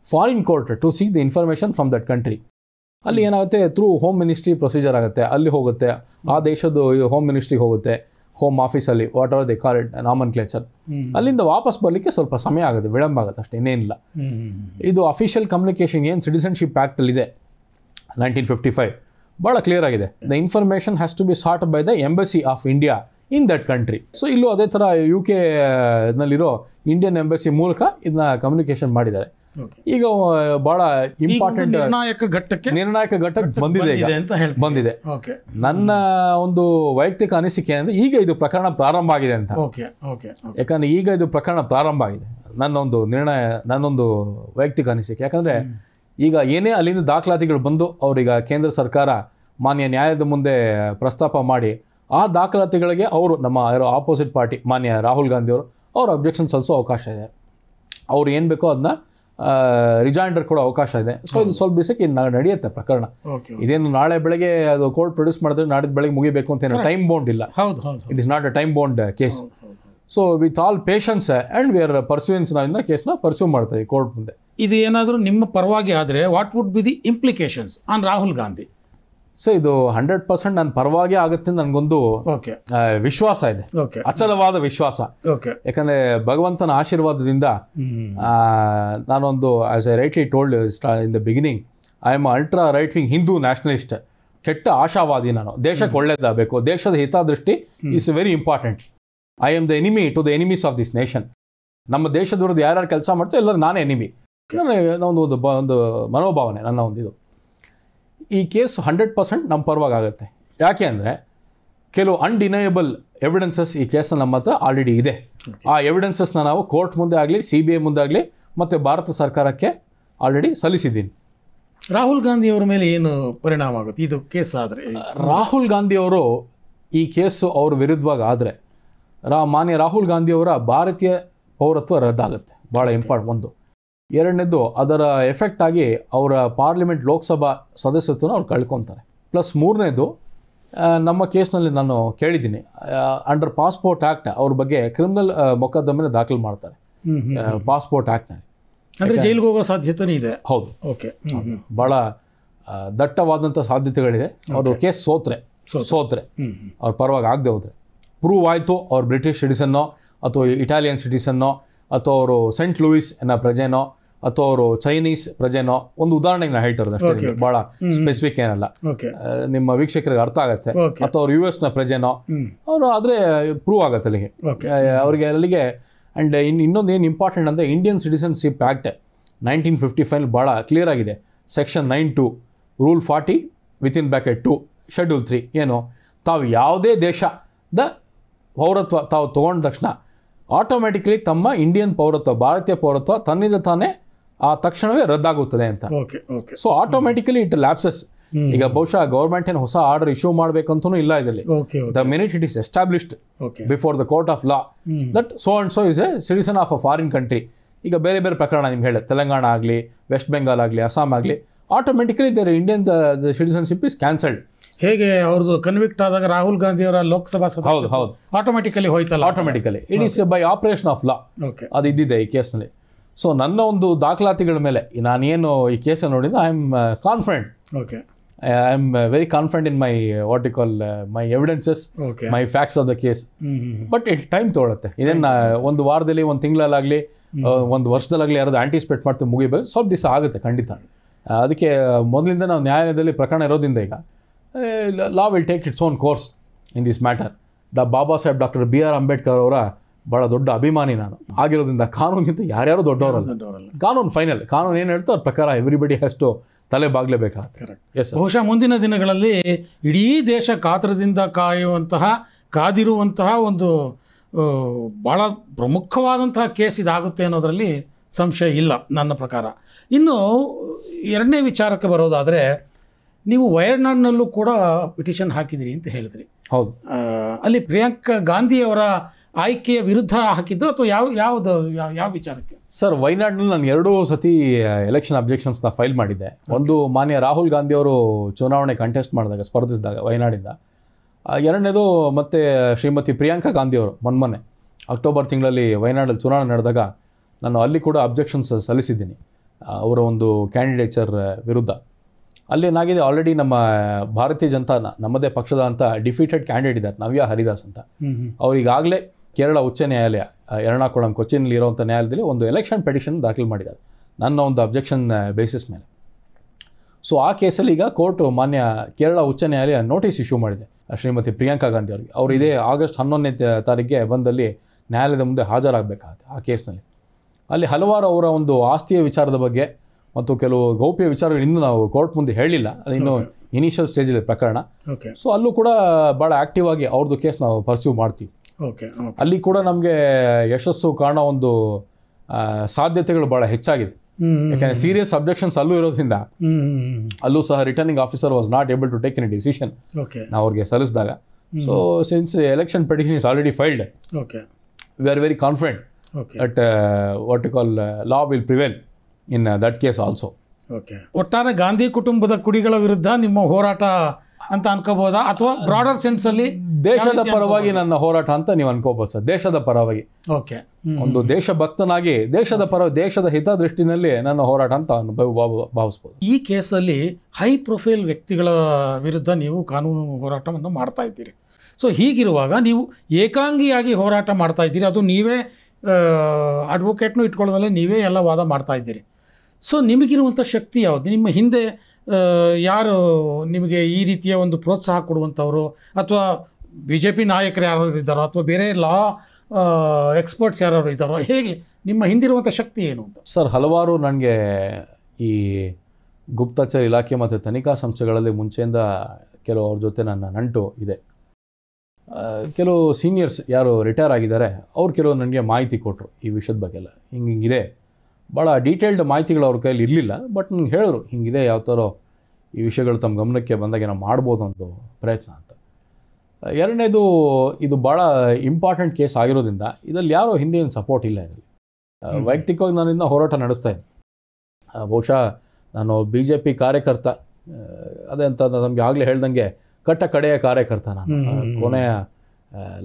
foreign court to seek the information from that country. ಅಲ್ಲಿ ಏನಾಗುತ್ತೆ, ಥ್ರೂ ಹೋಮ್ ಮಿನಿಸ್ಟ್ರಿ ಪ್ರೊಸೀಜರ್ ಆಗುತ್ತೆ, ಅಲ್ಲಿ ಹೋಗುತ್ತೆ, ಆ ದೇಶದ್ದು ಹೋಮ್ ಮಿನಿಸ್ಟ್ರಿಗೆ ಹೋಗುತ್ತೆ, ಹೋಮ್ ಆಫೀಸಲ್ಲಿ what are they call it nomenclature. ಅಲ್ಲಿಂದ ವಾಪಸ್ ಬರಲಿಕ್ಕೆ ಸ್ವಲ್ಪ ಸಮಯ ಆಗುತ್ತೆ, ವಿಳಂಬ ಆಗುತ್ತೆ ಅಷ್ಟೇ, ಇನ್ನೇನಿಲ್ಲ. ಇದು ಅಫಿಷಿಯಲ್ ಕಮ್ಯುನಿಕೇಷನ್ ಏನು ಸಿಟಿಸನ್ಶಿಪ್ ಆ್ಯಕ್ಟಲ್ಲಿದೆ 1955 ಭಾಳ ಕ್ಲಿಯರ್ ಆಗಿದೆ. The information has to be sought by the embassy of India in that country. So ಇಲ್ಲೂ ಅದೇ ಥರ UK ನಲ್ಲಿರೋ ಇಂಡಿಯನ್ ಎಂಬಸಿ ಮೂಲಕ ಇದನ್ನ ಕಮ್ಯುನಿಕೇಷನ್ ಮಾಡಿದ್ದಾರೆ. ಈಗ ಭಾಳ ಇಂಪಾರ್ಟೆಂಟ್ ನಿರ್ಣಾಯಕ ಘಟ್ಟಕ್ಕೆ ಬಂದಿದೆ ಈಗ ಅಂತ ಹೇಳ್ತೀನಿ. ಬಂದಿದೆ. ನನ್ನ ಒಂದು ವೈಯಕ್ತಿಕ ಅನಿಸಿಕೆ ಅಂದರೆ ಈಗ ಇದು ಪ್ರಕರಣ ಪ್ರಾರಂಭ ಆಗಿದೆ ಅಂತ. ಯಾಕಂದರೆ ಈಗ ಇದು ಪ್ರಕರಣ ಪ್ರಾರಂಭ ಆಗಿದೆ, ನನ್ನೊಂದು ವೈಯಕ್ತಿಕ ಅನಿಸಿಕೆ. ಯಾಕಂದರೆ ಈಗ ಏನೇ ಅಲ್ಲಿಂದ ದಾಖಲಾತಿಗಳು ಬಂದು ಅವ್ರೀಗ ಕೇಂದ್ರ ಸರ್ಕಾರ ಮಾನ್ಯ ನ್ಯಾಯಾಲಯದ ಮುಂದೆ ಪ್ರಸ್ತಾಪ ಮಾಡಿ ಆ ದಾಖಲಾತಿಗಳಿಗೆ ಅವರು ನಮ್ಮ ಆಪೋಸಿಟ್ ಪಾರ್ಟಿ ಮಾನ್ಯ ರಾಹುಲ್ ಗಾಂಧಿಯವರು ಅವ್ರ ಅಬ್ಜೆಕ್ಷನ್ ಸಲ್ಲಿಸೋ ಅವಕಾಶ ಇದೆ. ಅವ್ರು ಏನು ಬೇಕೋ ಅದನ್ನ ರಿಜೈಂಡರ್ ಕೊಡೋ ಅವಕಾಶ ಇದೆ. ಸೊ ಇದು ಸ್ವಲ್ಪ ದಿವಸಕ್ಕೆ ನಡೆಯುತ್ತೆ ಪ್ರಕರಣ. ಇದೇನು ನಾಳೆ ಬೆಳಗ್ಗೆ ಅದು ಕೋರ್ಟ್ ಪ್ರೊಡ್ಯೂಸ್ ಮಾಡಿದ್ರೆ ನಾಡಿದ್ದು ಬೆಳಗ್ಗೆ ಮುಗಿಬೇಕು ಅಂತ ಏನು ಟೈಮ್ ಬೌಂಡ್ ಇಲ್ಲ. It is not a time bound case. So with all patience and we are pursuance ನಾವಿಂದ ಕೇಸ್ನ ಪರ್ಸ್ಯೂ ಮಾಡ್ತೀವಿ ಕೋರ್ಟ್ ಮುಂದೆ. ಇದು ಏನಾದರೂ ನಿಮ್ಮ ಪರವಾಗಿ ಆದರೆ what would be the implications on Rahul Gandhi? So ಇದು 100% ನನ್ನ ಪರವಾಗಿ ಆಗುತ್ತೆ ನನಗೊಂದು ವಿಶ್ವಾಸ ಇದೆ, ಅಚಲವಾದ ವಿಶ್ವಾಸ. ಯಾಕಂದರೆ ಭಗವಂತನ ಆಶೀರ್ವಾದದಿಂದ ನಾನೊಂದು as I rightly told in the beginning, I am ultra right wing Hindu nationalist. ಕೆಟ್ಟ ಆಶಾವಾದಿ ನಾನು. ದೇಶಕ್ಕೆ ಒಳ್ಳೇದಾಗಬೇಕು, ದೇಶದ ಹಿತದೃಷ್ಟಿ is very important. I am the enemy to the enemies of this nation. ನಮ್ಮ ದೇಶದ ವಿರುದ್ಧ ಯಾರ್ಯಾರು ಕೆಲಸ ಮಾಡ್ತಾರೆ ಎಲ್ಲರೂ ನಾನೇ ಎನಿಮಿ. ಒಂದು ಮನೋಭಾವನೆ ನನ್ನ ಒಂದಿದು. ಈ ಕೇಸ್ 100% ನಮ್ಮ ಪರವಾಗಿ ಆಗುತ್ತೆ. ಯಾಕೆ ಅಂದರೆ ಕೆಲವು ಅನ್ಡಿನಯಬಲ್ ಎವಿಡೆನ್ಸಸ್ ಈ ಕೇಸ್ನ ನಮ್ಮ ಹತ್ರ ಆಲ್ರೆಡಿ ಇದೆ. ಆ ಎವಿಡೆನ್ಸಸ್ನ ನಾವು ಕೋರ್ಟ್ ಮುಂದೆ ಆಗಲಿ, CBI ಮುಂದೆ ಆಗಲಿ, ಮತ್ತು ಭಾರತ ಸರ್ಕಾರಕ್ಕೆ ಆಲ್ರೆಡಿ ಸಲ್ಲಿಸಿದ್ದೀನಿ. ರಾಹುಲ್ ಗಾಂಧಿಯವರ ಮೇಲೆ ಏನು ಪರಿಣಾಮ ಆಗುತ್ತೆ ಇದು ಕೇಸ್ ಆದರೆ? ರಾಹುಲ್ ಗಾಂಧಿಯವರು ಈ ಕೇಸು ಅವ್ರ ವಿರುದ್ಧವಾಗಿ ಆದರೆ ಮಾನ್ಯ ರಾಹುಲ್ ಗಾಂಧಿಯವರ ಭಾರತೀಯ ಪೌರತ್ವ ರದ್ದಾಗುತ್ತೆ. ಭಾಳ ಇಂಪಾರ್ಟೆಂಟ್ ಒಂದು. ಎರಡನೇದು ಅದರ ಎಫೆಕ್ಟ್ ಆಗಿ ಅವರ ಪಾರ್ಲಿಮೆಂಟ್ ಲೋಕಸಭಾ ಸದಸ್ಯತ್ವನ ಅವ್ರು ಕಳ್ಕೊತಾರೆ. ಪ್ಲಸ್ ಮೂರನೇದು ನಮ್ಮ ಕೇಸ್ನಲ್ಲಿ ನಾನು ಕೇಳಿದ್ದೀನಿ, ಅಂಡರ್ ಪಾಸ್ಪೋರ್ಟ್ ಆ್ಯಕ್ಟ್ ಅವ್ರ ಬಗ್ಗೆ ಕ್ರಿಮಿನಲ್ ಮೊಕದ್ದಮೆನ ದಾಖಲು ಮಾಡ್ತಾರೆ ಪಾಸ್ಪೋರ್ಟ್ ಆ್ಯಕ್ಟ್ನಲ್ಲಿ. ಅಂದರೆ ಜೈಲಿಗೆ ಹೋಗೋ ಸಾಧ್ಯತೆಯೂ ಇದೆ. ಹೌದು, ಭಾಳ ದಟ್ಟವಾದಂಥ ಸಾಧ್ಯತೆಗಳಿದೆ. ಅವರು ಕೇಸ್ ಸೋತ್ರೆ ಅವ್ರ ಪರವಾಗಿ ಆಗದೆ ಹೋದರೆ, ಪ್ರೂವ್ ಆಯಿತು ಅವ್ರು ಬ್ರಿಟಿಷ್ ಸಿಟಿಸನ್ನೋ ಅಥವಾ ಇಟಾಲಿಯನ್ ಸಿಟಿಸನ್ನೋ ಅಥವಾ ಅವರು ಸೆಂಟ್ ಲೂಯಿಸ್ ಅನ್ನೋ ಪ್ರಜೆನೋ ಅಥವಾ ಅವರು ಚೈನೀಸ್ ಪ್ರಜೆನೋ, ಒಂದು ಉದಾಹರಣೆಗೆ ನಾನು ಹೇಳ್ತಿರೋದು ಅಷ್ಟೇ, ಭಾಳ ಸ್ಪೆಸಿಫಿಕ್ ಏನಲ್ಲ, ನಿಮ್ಮ ವೀಕ್ಷಕರಿಗೆ ಅರ್ಥ ಆಗುತ್ತೆ. ಅಥವಾ ಅವ್ರು US ನ ಪ್ರಜೆನೋ ಅವರು ಆದರೆ ಪ್ರೂವ್ ಆಗುತ್ತೆ ಅಲ್ಲಿಗೆ ಅವರಿಗೆ ಅಲ್ಲಿಗೆ. ಆ್ಯಂಡ್ ಇನ್ನೊಂದು ಏನು ಇಂಪಾರ್ಟೆಂಟ್ ಅಂದರೆ ಇಂಡಿಯನ್ ಸಿಟಿಸನ್ಶಿಪ್ ಆ್ಯಕ್ಟ್ 1955 ಭಾಳ ಕ್ಲಿಯರ್ ಆಗಿದೆ. ಸೆಕ್ಷನ್ 9(2), ರೂಲ್ 40 (2), ಶೆಡ್ಯೂಲ್ 3 ಏನು, ತಾವು ಯಾವುದೇ ದೇಶದ ಪೌರತ್ವ ತಾವು ತೊಗೊಂಡ ತಕ್ಷಣ ಆಟೋಮ್ಯಾಟಿಕ್ಲಿ ತಮ್ಮ ಇಂಡಿಯನ್ ಪೌರತ್ವ, ಭಾರತೀಯ ಪೌರತ್ವ ತನ್ನಿಂದ ತಾನೇ ಆ ತಕ್ಷಣವೇ ರದ್ದಾಗುತ್ತದೆ ಅಂತ. So automatically it lapses. ಈಗ ಬಹುಶಃ ಗೌರ್ಮೆಂಟ್ ಏನು ಹೊಸ ಆರ್ಡರ್ ಇಶ್ಯೂ ಮಾಡಬೇಕಂತೂ ಇಲ್ಲ ಇದರಲ್ಲಿ. The minute it is established before the court of law that so and so is A citizen of a foreign country. ಈಗ ಬೇರೆ ಬೇರೆ ಪ್ರಕರಣ ನಿಮ್ಗೆ ಹೇಳಿ, ತೆಲಂಗಾಣ ಆಗಲಿ, ವೆಸ್ಟ್ ಬೆಂಗಾಲ್ ಆಗಲಿ, ಅಸ್ಸಾಂ ಆಗಲಿ, automatically their Indian citizenship is cancelled. ಹೇಗೆ ಅವ್ರದ್ದು ಕನ್ವಿಕ್ಟ್ ಆದಾಗ ರಾಹುಲ್ ಗಾಂಧಿ ಅವರ ಲೋಕಸಭಾ ಹೌದು ಆಟೋಮೆಟಿಕಲಿ ಹೋಯ್ತಲ್ಲ, automatically it is by operation of law. ಅದು ಇದ್ದಿದೆ ಈ ಕೇಸ್ನಲ್ಲಿ. ಸೊ ನನ್ನ ಒಂದು ದಾಖಲಾತಿಗಳ ಮೇಲೆ ನಾನೇನು ಈ ಕೇಸನ್ನು ನೋಡಿದ್ರೆ I am confident. I am very confident in my what you call my evidences, my facts of the case. But it time ತೊಗೊಳುತ್ತೆ. ಇದನ್ನು ಒಂದು ವಾರದಲ್ಲಿ, ಒಂದು ತಿಂಗಳಲ್ಲಾಗಲಿ, ಒಂದು ವರ್ಷದಲ್ಲಾಗಲಿ ಯಾರಾದ್ರು ಆಂಟಿಸಿಪೇಟ್ ಮಾಡ್ತೀವಿ ಮುಗಿಬೇಕು, ಸ್ವಲ್ಪ ದಿವಸ ಆಗುತ್ತೆ ಖಂಡಿತ. ಅದಕ್ಕೆ ಮೊದಲಿಂದ ನಾವು ನ್ಯಾಯಾಲಯದಲ್ಲಿ ಪ್ರಕರಣ ಇರೋದ್ರಿಂದ ಈಗ law will take its own course in this matter. Baba Saheb doctor B.R. Ambedkar ಅವರ ಭಾಳ ದೊಡ್ಡ ಅಭಿಮಾನಿ ನಾನು ಆಗಿರೋದ್ರಿಂದ ಕಾನೂನಿಗಿಂತ ಯಾರ್ಯಾರು ದೊಡ್ಡವರಲ್ಲ. ಕಾನೂನು ಫೈನಲ್, ಕಾನೂನು ಏನು ಹೇಳ್ತೋ ಅದ್ರ ಪ್ರಕಾರ ಎವ್ರಿಬಡಿ ಹ್ಯಾಸ್ ಟು ತಲೆ ಬಾಗಲೇಬೇಕಾಗುತ್ತೆ. ಬಹುಶಃ ಮುಂದಿನ ದಿನಗಳಲ್ಲಿ ಇಡೀ ದೇಶ ಕಾತರದಿಂದ ಕಾದಿರುವಂತಹ ಒಂದು ಭಾಳ ಪ್ರಮುಖವಾದಂತಹ ಕೇಸ್ ಇದಾಗುತ್ತೆ ಅನ್ನೋದರಲ್ಲಿ ಸಂಶಯ ಇಲ್ಲ ನನ್ನ ಪ್ರಕಾರ. ಇನ್ನು ಎರಡನೇ ವಿಚಾರಕ್ಕೆ ಬರೋದಾದರೆ, ನೀವು ವಯನಾಡ್ನಲ್ಲೂ ಕೂಡ ಪಿಟಿಷನ್ ಹಾಕಿದಿರಿ ಅಂತ ಹೇಳಿದ್ರಿ. ಹೌದು. ಅಲ್ಲಿ ಪ್ರಿಯಾಂಕಾ ಗಾಂಧಿಯವರ ಆಯ್ಕೆಯ ವಿರುದ್ಧ ಹಾಕಿದ್ದು ಅಥವಾ ಯಾವ ವಿಚಾರಕ್ಕೆ? ಸರ್, ವಯನಾಡ್ನಲ್ಲಿ ನಾನು 2 ಸತಿ ಎಲೆಕ್ಷನ್ ಅಬ್ಜೆಕ್ಷನ್ಸ್ನ ಫೈಲ್ ಮಾಡಿದ್ದೆ. ಒಂದು ಮಾನ್ಯ ರಾಹುಲ್ ಗಾಂಧಿಯವರು ಚುನಾವಣೆ ಕಂಟೆಸ್ಟ್ ಮಾಡಿದಾಗ, ಸ್ಪರ್ಧಿಸಿದಾಗ ವಯನಾಡಿಂದ. ಎರಡನೇದು ಮತ್ತು ಶ್ರೀಮತಿ ಪ್ರಿಯಾಂಕಾ ಗಾಂಧಿಯವರು ಮೊನ್ನೆ ಅಕ್ಟೋಬರ್ ತಿಂಗಳಲ್ಲಿ ವಯನಾಡಲ್ಲಿ ಚುನಾವಣೆ ನಡೆದಾಗ ನಾನು ಅಲ್ಲಿ ಕೂಡ ಅಬ್ಜೆಕ್ಷನ್ಸ್ ಸಲ್ಲಿಸಿದ್ದೀನಿ ಅವರ ಒಂದು ಕ್ಯಾಂಡಿಡೇಚರ್ ವಿರುದ್ಧ. ಅಲ್ಲೇನಾಗಿದೆ, ಆಲ್ರೆಡಿ ನಮ್ಮ ಭಾರತೀಯ ಜನತಾ ನಮ್ಮದೇ ಪಕ್ಷದ ಅಂತ ಡಿಫೀಟೆಡ್ ಕ್ಯಾಂಡಿಡೇಟ್ ಇದ್ದಾರೆ, ನವ್ಯಾ ಹರಿದಾಸ್ ಅಂತ. ಅವರಿಗಾಗಲೇ ಕೇರಳ ಉಚ್ಚ ನ್ಯಾಯಾಲಯ ಎರ್ನಾಕುಳಂ ಕೊಚ್ಚಿನಲ್ಲಿ ಇರುವಂಥ ನ್ಯಾಯಾಲಯದಲ್ಲಿ ಒಂದು ಎಲೆಕ್ಷನ್ ಪೆಟಿಷನ್ ದಾಖಲು ಮಾಡಿದ್ದಾರೆ ನನ್ನ ಒಂದು ಅಬ್ಜೆಕ್ಷನ್ ಬೇಸಿಸ್ ಮೇಲೆ. ಸೊ ಆ ಕೇಸಲ್ಲಿ ಈಗ ಕೋರ್ಟ್ ಮಾನ್ಯ ಕೇರಳ ಉಚ್ಚ ನ್ಯಾಯಾಲಯ ನೋಟಿಸ್ ಇಶ್ಯೂ ಮಾಡಿದೆ ಶ್ರೀಮತಿ ಪ್ರಿಯಾಂಕಾ ಗಾಂಧಿ ಅವರಿಗೆ. ಅವರು ಇದೇ ಆಗಸ್ಟ್ 11ನೇ ತಾರೀಕಿಗೆ ಬಂದಲ್ಲಿ ನ್ಯಾಯಾಲಯದ ಮುಂದೆ ಹಾಜರಾಗಬೇಕಾಗುತ್ತೆ ಆ ಕೇಸ್ನಲ್ಲಿ. ಅಲ್ಲಿ ಹಲವಾರು ಅವರ ಒಂದು ಆಸ್ತಿಯ ವಿಚಾರದ ಬಗ್ಗೆ ಮತ್ತು ಕೆಲವು ಗೌಪ್ಯ ವಿಚಾರಗಳು ಇನ್ನೂ ನಾವು ಕೋರ್ಟ್ ಮುಂದೆ ಹೇಳಿಲ್ಲ, ಅದು ಇನ್ನೂ ಇನಿಷಿಯಲ್ ಸ್ಟೇಜಲ್ಲಿ ಪ್ರಕರಣ. ಸೊ ಅಲ್ಲೂ ಕೂಡ ಭಾಳ ಆ್ಯಕ್ಟಿವ್ ಆಗಿ ಅವ್ರದ್ದು ಕೇಸ್ ನಾವು ಪರ್ಸ್ಯೂ ಮಾಡ್ತೀವಿ. ಅಲ್ಲಿ ಕೂಡ ನಮಗೆ ಯಶಸ್ಸು ಕಾಣೋ ಒಂದು ಸಾಧ್ಯತೆಗಳು ಭಾಳ ಹೆಚ್ಚಾಗಿದೆ. ಯಾಕಂದರೆ ಸೀರಿಯಸ್ ಅಬ್ಜೆಕ್ಷನ್ಸ್ ಅಲ್ಲೂ ಇರೋದ್ರಿಂದ ಅಲ್ಲೂ ಸಹ returning officer was not able to take any decision ನಾವು ಅವ್ರಿಗೆ ಸಲ್ಲಿಸಿದಾಗ. So since election petition is already filed, we are very confident that what you call law will prevail in that case also. ಒಟ್ಟಾರೆ ಗಾಂಧಿ ಕುಟುಂಬದ ಕುಡಿಗಳ ವಿರುದ್ಧ ನಿಮ್ಮ ಹೋರಾಟ ಅಂತ ಅನ್ಕೋಬಹುದಾ, ಅಥವಾ ಬ್ರಾಡರ್ ಸೆನ್ಸ್ ಅಲ್ಲಿ ದೇಶದ ಪರವಾಗಿ ನನ್ನ ಹೋರಾಟ ಅಂತ ನೀವು ಅನ್ಕೋಬಹುದು ಸರ್? ದೇಶದ ಪರವಾಗಿ, ಒಂದು ದೇಶಭಕ್ತನಾಗಿ ದೇಶದ ಹಿತದೃಷ್ಟಿನಲ್ಲಿ ನನ್ನ ಹೋರಾಟ ಅಂತ ಭಾವಿಸ್ಬೋದು. ಈ ಕೇಸಲ್ಲಿ ಹೈ ಪ್ರೊಫೈಲ್ ವ್ಯಕ್ತಿಗಳ ವಿರುದ್ಧ ನೀವು ಕಾನೂನು ಹೋರಾಟವನ್ನು ಮಾಡ್ತಾ ಇದ್ದೀರಿ. ಸೊ ಹೀಗಿರುವಾಗ ನೀವು ಏಕಾಂಗಿಯಾಗಿ ಹೋರಾಟ ಮಾಡ್ತಾ ಇದ್ದೀರಿ, ಅದು ನೀವೇ ಅಡ್ವೊಕೇಟ್ನು ಇಟ್ಕೊಳ್ಳೋದಲ್ಲೇ ನೀವೇ ಎಲ್ಲ ವಾದ ಮಾಡ್ತಾ ಇದ್ದೀರಿ. ಸೊ ನಿಮಗಿರುವಂಥ ಶಕ್ತಿ ಯಾವುದು? ನಿಮ್ಮ ಹಿಂದೆ ಯಾರು ನಿಮಗೆ ಈ ರೀತಿಯ ಒಂದು ಪ್ರೋತ್ಸಾಹ ಕೊಡುವಂಥವರು, ಅಥವಾ BJP ನಾಯಕರು ಯಾರು ಇದ್ದಾರೋ, ಅಥವಾ ಬೇರೆ ಲಾ ಎಕ್ಸ್ಪರ್ಟ್ಸ್ ಯಾರು ಇದ್ದಾರೋ, ಹೇಗೆ ನಿಮ್ಮ ಹಿಂದಿರುವಂಥ ಶಕ್ತಿ ಏನು ಅಂತ? ಸರ್, ಹಲವಾರು ನನಗೆ ಈ ಗುಪ್ತಚರ ಇಲಾಖೆ ಮತ್ತು ತನಿಖಾ ಸಂಸ್ಥೆಗಳಲ್ಲಿ ಮುಂಚೆಯಿಂದ ಕೆಲವು ಅವ್ರ ಜೊತೆ ನನ್ನ ನಂಟು ಇದೆ. ಕೆಲವು ಸೀನಿಯರ್ಸ್ ಯಾರು ರಿಟೈರ್ ಆಗಿದ್ದಾರೆ ಅವ್ರು ಕೆಲವು ನನಗೆ ಮಾಹಿತಿ ಕೊಟ್ಟರು ಈ ವಿಷಯದ ಬಗ್ಗೆ ಎಲ್ಲ. ಹಿಂಗಿದೆ, ಭಾಳ ಡೀಟೇಲ್ಡ್ ಮಾಹಿತಿಗಳು ಅವ್ರ ಕೈಯಲ್ಲಿ ಇರಲಿಲ್ಲ, ಬಟ್ ನನಗೆ ಹೇಳಿದ್ರು ಹಿಂಗಿದೆ, ಯಾವ ಥರ ಈ ವಿಷಯಗಳು ತಮ್ಮ ಗಮನಕ್ಕೆ ಬಂದಾಗ ನಾವು ಮಾಡ್ಬೋದು ಒಂದು ಪ್ರಯತ್ನ ಅಂತ. ಎರಡನೇದು, ಇದು ಭಾಳ ಇಂಪಾರ್ಟೆಂಟ್ ಕೇಸ್ ಆಗಿರೋದ್ರಿಂದ ಇದರಲ್ಲಿ ಯಾರೋ ಹಿಂದೆ ಏನು ಸಪೋರ್ಟ್ ಇಲ್ಲ. ಇದರಲ್ಲಿ ವೈಯಕ್ತಿಕವಾಗಿ ನಾನು ಇದನ್ನ ಹೋರಾಟ ನಡೆಸ್ತಾ ಇದ್ದೆ. ಬಹುಶಃ ನಾನು BJP ಕಾರ್ಯಕರ್ತ, ಅದೇ ಅಂತ ನಮಗೆ ಆಗಲೇ ಹೇಳ್ದಂಗೆ ಕಟ್ಟ ಕಡೆಯ ಕಾರ್ಯಕರ್ತ ನಾನು, ಕೊನೆಯ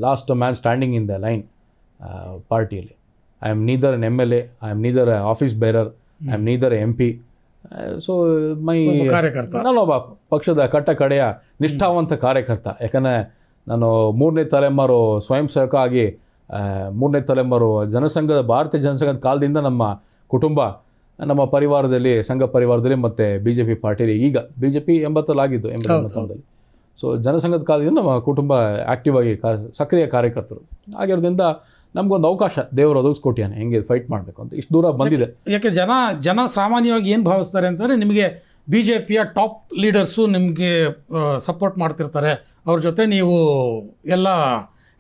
last man standing in the line ಪಾರ್ಟಿಯಲ್ಲಿ. I am neither an MLA, I am neither office bearer, I am neither MP. So ನಾನೊಬ್ಬ ಪಕ್ಷದ ಕಟ್ಟ ಕಡೆಯ ನಿಷ್ಠಾವಂತ ಕಾರ್ಯಕರ್ತ. ಯಾಕಂದರೆ ನಾನು 3ನೇ ತಲೆಮಾರು ಸ್ವಯಂ ಸೇವಕ ಆಗಿ 3ನೇ ತಲೆಮಾರು ಭಾರತೀಯ ಜನಸಂಘದ ಕಾಲದಿಂದ ನಮ್ಮ ಕುಟುಂಬ, ನಮ್ಮ ಪರಿವಾರದಲ್ಲಿ, ಸಂಘ ಪರಿವಾರದಲ್ಲಿ ಮತ್ತು BJP ಪಾರ್ಟಿಯಲ್ಲಿ, ಈಗ BJP 80 89ರಲ್ಲಿ. ಸೊ ಜನಸಂಘದ ಕಾಲದಿಂದ ನಮ್ಮ ಕುಟುಂಬ ಆ್ಯಕ್ಟಿವ್ ಆಗಿ ಸಕ್ರಿಯ ಕಾರ್ಯಕರ್ತರು ಆಗಿರೋದ್ರಿಂದ ನಮಗೊಂದು ಅವಕಾಶ ದೇವರು ಒದಗಿಸ್ಕೊಟ್ಟಿಯಾನೆ ಹೆಂಗೆ ಫೈಟ್ ಮಾಡಬೇಕು ಅಂತ. ಇಷ್ಟು ದೂರ ಬಂದಿದೆ. ಯಾಕೆ ಜನ ಸಾಮಾನ್ಯವಾಗಿ ಏನು ಭಾವಿಸ್ತಾರೆ ಅಂತಂದರೆ, ನಿಮಗೆ BJPಯ ಟಾಪ್ ಲೀಡರ್ಸು ನಿಮಗೆ ಸಪೋರ್ಟ್ ಮಾಡ್ತಿರ್ತಾರೆ, ಅವ್ರ ಜೊತೆ ನೀವು ಎಲ್ಲ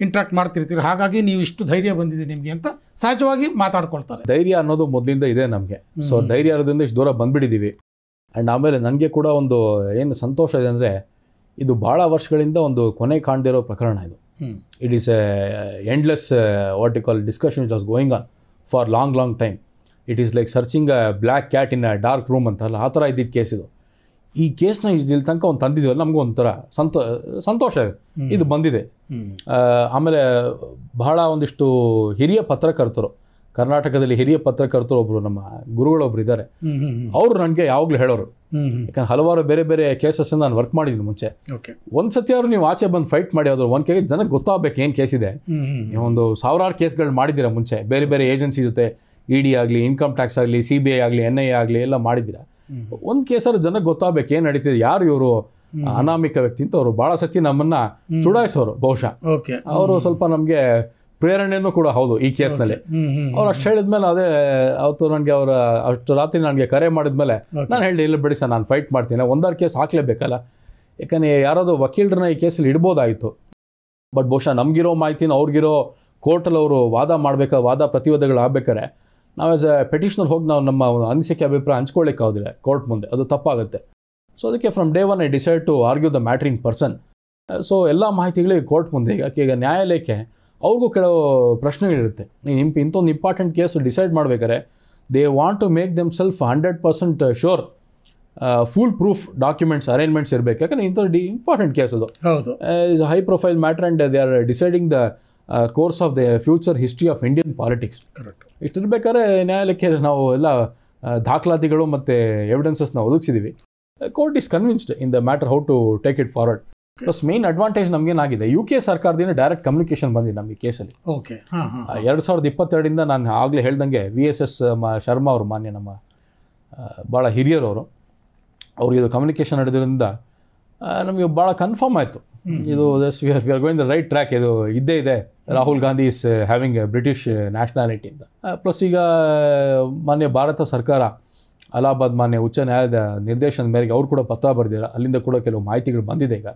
ಇಂಟ್ರಾಕ್ಟ್ ಮಾಡ್ತಿರ್ತೀರಿ, ಹಾಗಾಗಿ ನೀವು ಇಷ್ಟು ಧೈರ್ಯ ಬಂದಿದೆ ನಿಮಗೆ ಅಂತ ಸಹಜವಾಗಿ ಮಾತಾಡ್ಕೊಳ್ತಾರೆ. ಧೈರ್ಯ ಅನ್ನೋದು ಮೊದಲಿಂದ ಇದೆ ನಮಗೆ. ಸೊ ಧೈರ್ಯ ಇರೋದ್ರಿಂದ ಇಷ್ಟು ದೂರ ಬಂದುಬಿಟ್ಟಿದ್ದೀವಿ. ಆ್ಯಂಡ್ ಆಮೇಲೆ ನನಗೆ ಕೂಡ ಒಂದು ಏನು ಸಂತೋಷ ಇದೆ ಅಂದರೆ, ಇದು ಭಾಳ ವರ್ಷಗಳಿಂದ ಒಂದು ಕೊನೆ ಕಾಣದಿರೋ ಪ್ರಕರಣ ಇದು. It is endless what you call discussion which was going on for long time. It is like searching a black cat in a dark room ಅಂತಲ್ಲ, ಆ ಥರ ಇದ್ದಿದ್ದು ಕೇಸ್ ಇದು. ಈ ಕೇಸ್ನ ಇಲ್ಲಿ ತನಕ ಒಂದು ತಂದಿದ್ದೀವಲ್ಲ, ನಮಗೂ ಒಂಥರ ಸಂತೋಷ ಇದೆ, ಇದು ಬಂದಿದೆ. ಆಮೇಲೆ ಬಹಳ ಒಂದಿಷ್ಟು ಹಿರಿಯ ಪತ್ರಕರ್ತರು, ಕರ್ನಾಟಕದಲ್ಲಿ ಹಿರಿಯ ಪತ್ರಕರ್ತರು ಒಬ್ಬರು ನಮ್ಮ ಗುರುಗಳೊಬ್ರು ಇದ್ದಾರೆ, ಅವರು ನನಗೆ ಯಾವಾಗಲೂ ಹೇಳೋರು. ಯಾಕಂದ್ರೆ ಹಲವಾರು ಬೇರೆ ಬೇರೆ ಕೇಸಸ್ಸನ್ನು ನಾನು ವರ್ಕ್ ಮಾಡಿದ್ದೀನಿ ಮುಂಚೆ. ಒಂದು ಸತಿ ಅವರು ನೀವು ಆಚೆ ಬಂದು ಫೈಟ್ ಮಾಡಿ ಆದರೂ ಒಂದು ಕೇಸ್ ಜನಕ್ಕೆ ಗೊತ್ತಾಗಬೇಕು ಏನು ಕೇಸ್ ಇದೆ. ನೀವು ಒಂದು ಸಾವಿರಾರು ಕೇಸ್ಗಳು ಮಾಡಿದ್ದೀರಾ ಮುಂಚೆ, ಬೇರೆ ಬೇರೆ ಏಜೆನ್ಸಿ ಜೊತೆ, ED ಆಗಲಿ, ಇನ್ಕಮ್ ಟ್ಯಾಕ್ಸ್ ಆಗಲಿ, CBI ಆಗಲಿ, NIA ಆಗಲಿ ಎಲ್ಲ ಮಾಡಿದ್ದೀರಾ. ಒಂದು ಕೇಸರು ಜನಕ್ಕೆ ಗೊತ್ತಾಗಬೇಕು ಏನು ನಡೀತಿದೆ, ಯಾರು ಇವರು ಅನಾಮಿಕ ವ್ಯಕ್ತಿ ಅಂತ. ಅವರು ಭಾಳ ಸತಿ ನಮ್ಮನ್ನು ಚುಡಾಯಿಸೋರು. ಬಹುಶಃ ಅವರು ಸ್ವಲ್ಪ ನಮಗೆ ಪ್ರೇರಣೆಯೂ ಕೂಡ ಹೌದು ಈ ಕೇಸ್ನಲ್ಲಿ. ಅವ್ರು ಅಷ್ಟು ಹೇಳಿದ್ಮೇಲೆ, ಅದೇ ಅವತ್ತು ನನಗೆ ಅವರ ಅಷ್ಟು ರಾತ್ರಿ ನನಗೆ ಕರೆ ಮಾಡಿದ್ಮೇಲೆ ನಾನು ಹೇಳಿದೆ, ಇಲ್ಲ ಬಿಡಿ ಸರ್, ನಾನು ಫೈಟ್ ಮಾಡ್ತೀನಿ, ಒಂದಾರು ಕೇಸ್ ಹಾಕಲೇಬೇಕಲ್ಲ. ಯಾಕಂದರೆ ಯಾರಾದರೂ ವಕೀಲರನ್ನ ಈ ಕೇಸಲ್ಲಿ ಇಡ್ಬೋದಾಯಿತು. ಬಟ್ ಬಹುಶಃ ನಮಗಿರೋ ಮಾಹಿತಿನ ಅವ್ರಿಗಿರೋ ಕೋರ್ಟಲ್ಲಿ ಅವರು ವಾದ ಪ್ರತಿವಾದಗಳು ಆಗ್ಬೇಕಾರೆ ನಾವು ಆ್ಯಸ್ ಎ ಪೆಟಿಷನರ್ ಹೋಗಿ ನಾವು ನಮ್ಮ ಅನಿಸಿಕೆ ಅಭಿಪ್ರಾಯ ಹಂಚ್ಕೊಳ್ಳಿಕ್ಕಾಗೋದಿಲ್ಲ ಕೋರ್ಟ್ ಮುಂದೆ, ಅದು ತಪ್ಪಾಗುತ್ತೆ. ಸೊ ಅದಕ್ಕೆ from day one I decide to argue the matter in person. So ಎಲ್ಲ ಮಾಹಿತಿಗಳಿಗೆ ಕೋರ್ಟ್ ಮುಂದೆ, ಈಗ ನ್ಯಾಯಾಲಯಕ್ಕೆ ಅವ್ರಿಗೂ ಕೆಲವು ಪ್ರಶ್ನೆಗಳಿರುತ್ತೆ. ಇಂಥೊಂದು ಇಂಪಾರ್ಟೆಂಟ್ ಕೇಸ್ ಡಿಸೈಡ್ ಮಾಡಬೇಕಾದ್ರೆ they want to make them self 100% sure, foolproof documents arrangements ಇರಬೇಕು. ಯಾಕಂದರೆ ಇಂಥದ್ದು ಇಂಪಾರ್ಟೆಂಟ್ ಕೇಸ್ ಅದು, is high profile matter and they are deciding the course of the future history of Indian politics. ಇಷ್ಟಿರ್ಬೇಕಾದ್ರೆ ನ್ಯಾಯಾಲಯಕ್ಕೆ ನಾವು ಎಲ್ಲ ದಾಖಲಾತಿಗಳು ಮತ್ತು ಎವಿಡೆನ್ಸಸ್ನ ಒದಗಿಸಿದ್ದೀವಿ. Court is convinced in the matter how to take it forward. Plus main advantage ನಮಗೇನಾಗಿದೆ, UK ಸರ್ಕಾರದಿಂದ direct communication ಬಂದಿದೆ ನಮಗೆ ಕೇಸಲ್ಲಿ. 2022 ನಾನು ಆಗಲೇ ಹೇಳ್ದಂಗೆ VSS ಶರ್ಮಾ ಅವರು, ಮಾನ್ಯ ನಮ್ಮ ಭಾಳ ಹಿರಿಯರವರು, ಅವ್ರಿಗೆ ಇದು ಕಮ್ಯುನಿಕೇಷನ್ ನಡೆದ್ರಿಂದ ನಮಗೆ ಭಾಳ ಕನ್ಫರ್ಮ್ ಆಯಿತು ಇದು we are going the right track. ಇದು ಇದ್ದೇ ಇದೆ. Rahul Gandhi is having A British nationality ಅಂತ. ಪ್ಲಸ್ ಈಗ ಮಾನ್ಯ ಭಾರತ ಸರ್ಕಾರ ಅಲಹಾಬಾದ್ ಮಾನ್ಯ ಉಚ್ಚ ನ್ಯಾಯಾಲಯದ ನಿರ್ದೇಶನದ ಮೇರೆಗೆ ಅವ್ರು ಕೂಡ ಪತ್ರ ಬರೆದಿದ್ದಾರೆ. ಅಲ್ಲಿಂದ ಕೂಡ ಕೆಲವು ಮಾಹಿತಿಗಳು ಬಂದಿದೆ ಈಗ,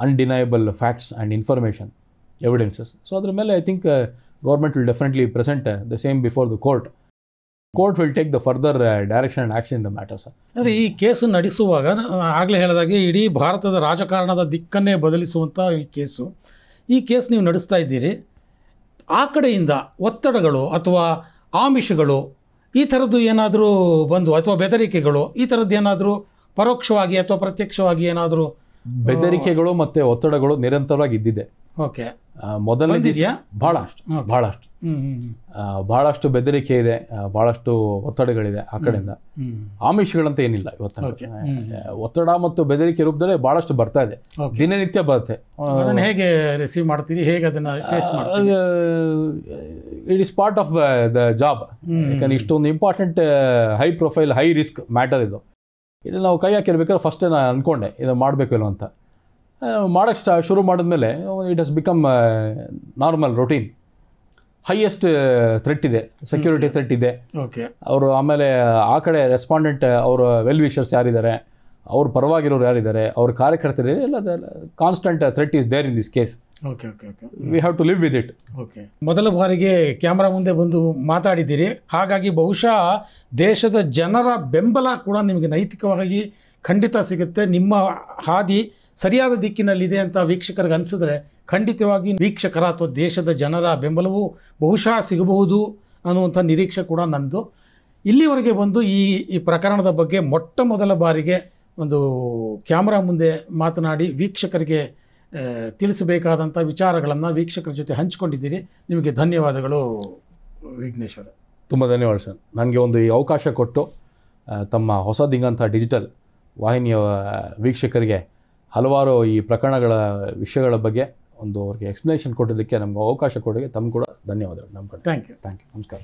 undeniable facts and information evidences. So ಅದ್ರ ಮೇಲೆ I think government will definitely present the same before the court. Court will take the further direction and action in the matter sir. ಅಂದರೆ ಈ ಕೇಸು ನಡೆಸುವಾಗ ಆಗಲೇ ಹೇಳಿದಾಗೆ ಇಡೀ ಭಾರತದ ರಾಜಕಾರಣದ ದಿಕ್ಕನ್ನೇ ಬದಲಿಸುವಂಥ ಈ ಕೇಸ್ ನೀವು ನಡೆಸ್ತಾ ಇದ್ದೀರಿ. ಆ ಕಡೆಯಿಂದ ಒತ್ತಡಗಳು ಅಥವಾ ಆಮಿಷಗಳು ಈ ಥರದ್ದು ಏನಾದರೂ ಬಂದು, ಅಥವಾ ಬೆದರಿಕೆಗಳು ಈ ಥರದ್ದು ಏನಾದರೂ ಪರೋಕ್ಷವಾಗಿ ಅಥವಾ ಪ್ರತ್ಯಕ್ಷವಾಗಿ ಏನಾದರೂ? ಬೆದರಿಕೆಗಳು ಮತ್ತು ಒತ್ತಡಗಳು ನಿರಂತರವಾಗಿ ಇದ್ದಿದೆ. ಓಕೆ, ಮೊದಲನೇ ಬಹಳಷ್ಟು ಬೆದರಿಕೆ ಇದೆ, ಬಹಳಷ್ಟು ಒತ್ತಡಗಳಿದೆ ಆ ಕಡೆಯಿಂದ. ಆಮಿಷಗಳಂತ ಏನಿಲ್ಲ ಇವತ್ತು. ಒತ್ತಡ ಮತ್ತು ಬೆದರಿಕೆ ರೂಪದಲ್ಲಿ ಬಹಳಷ್ಟು ಬರ್ತಾ ಇದೆ, ದಿನನಿತ್ಯ ಬರುತ್ತೆ. ಅದನ್ನು ಹೇಗೆ ರಿಸೀವ್ ಮಾಡ್ತೀರಿ, ಹೇಗೆ ಅದನ್ನು ಫೇಸ್ ಮಾಡ್ತೀರಿ? It is part of the job. ಯಾಕಂದ್ರೆ ಇಷ್ಟೊಂದು important high profile high risk matter ಇದು. ಇದು ನಾವು ಕೈ ಹಾಕಿರ್ಬೇಕಾದ್ರೆ ಫಸ್ಟೇ ನಾನು ಅಂದ್ಕೊಂಡೆ ಇದು ಮಾಡಬೇಕಲ್ಲ ಅಂತ. ಮಾಡೋಕ್ಕೆ ಶುರು ಮಾಡಿದ್ಮೇಲೆ it has become normal routine. Highest threat ಇದೆ, ಸೆಕ್ಯೂರಿಟಿ ಥ್ರೆಟ್ ಇದೆ. ಅವರು ಆಮೇಲೆ ಆ ಕಡೆ ರೆಸ್ಪಾಂಡೆಂಟ್ ಅವರ ವೆಲ್ ವಿಷರ್ಸ್ ಯಾರಿದ್ದಾರೆ, ಅವ್ರ ಪರವಾಗಿರೋರು ಯಾರಿದ್ದಾರೆ, ಅವ್ರ ಕಾರ್ಯಕರ್ತರು ಎಲ್ಲ constant threat is there in this case. We have to live with it. ಮೊದಲ ಬಾರಿಗೆ ಕ್ಯಾಮ್ರಾ ಮುಂದೆ ಬಂದು ಮಾತಾಡಿದ್ದೀರಿ, ಹಾಗಾಗಿ ಬಹುಶಃ ದೇಶದ ಜನರ ಬೆಂಬಲ ಕೂಡ ನಿಮಗೆ ನೈತಿಕವಾಗಿ ಖಂಡಿತ ಸಿಗುತ್ತೆ. ನಿಮ್ಮ ಹಾದಿ ಸರಿಯಾದ ದಿಕ್ಕಿನಲ್ಲಿದೆ ಅಂತ ವೀಕ್ಷಕರಿಗೆ ಅನಿಸಿದ್ರೆ ಖಂಡಿತವಾಗಿ ವೀಕ್ಷಕರ ಅಥವಾ ದೇಶದ ಜನರ ಬೆಂಬಲವು ಬಹುಶಃ ಸಿಗಬಹುದು ಅನ್ನುವಂಥ ನಿರೀಕ್ಷೆ ಕೂಡ ನಂದು. ಇಲ್ಲಿವರೆಗೆ ಬಂದು ಈ ಪ್ರಕರಣದ ಬಗ್ಗೆ ಮೊಟ್ಟ ಮೊದಲ ಬಾರಿಗೆ ಒಂದು ಕ್ಯಾಮ್ರಾ ಮುಂದೆ ಮಾತನಾಡಿ ವೀಕ್ಷಕರಿಗೆ ತಿಳಿಸಬೇಕಾದಂಥ ವಿಚಾರಗಳನ್ನು ವೀಕ್ಷಕರ ಜೊತೆ ಹಂಚಿಕೊಂಡಿದ್ದೀರಿ. ನಿಮಗೆ ಧನ್ಯವಾದಗಳು ವಿಘ್ನೇಶ್ ಅವರೇ. ತುಂಬ ಧನ್ಯವಾದ ಸರ್. ನನಗೆ ಒಂದು ಈ ಅವಕಾಶ ಕೊಟ್ಟು ತಮ್ಮ ಹೊಸದಿಂಗಂಥ ಡಿಜಿಟಲ್ ವಾಹಿನಿಯ ವೀಕ್ಷಕರಿಗೆ ಹಲವಾರು ಈ ಪ್ರಕರಣಗಳ ವಿಷಯಗಳ ಬಗ್ಗೆ ಒಂದು ಅವ್ರಿಗೆ ಎಕ್ಸ್ಪ್ಲನೇಷನ್ ಕೊಟ್ಟಿದ್ದಕ್ಕೆ, ನಮ್ಗೆ ಅವಕಾಶ ಕೊಡೋಕ್ಕೆ ತಮ್ಮ ಕೂಡ ಧನ್ಯವಾದಗಳು ನಮ್ಮ ಕಡೆ. Thank you. ನಮಸ್ಕಾರ.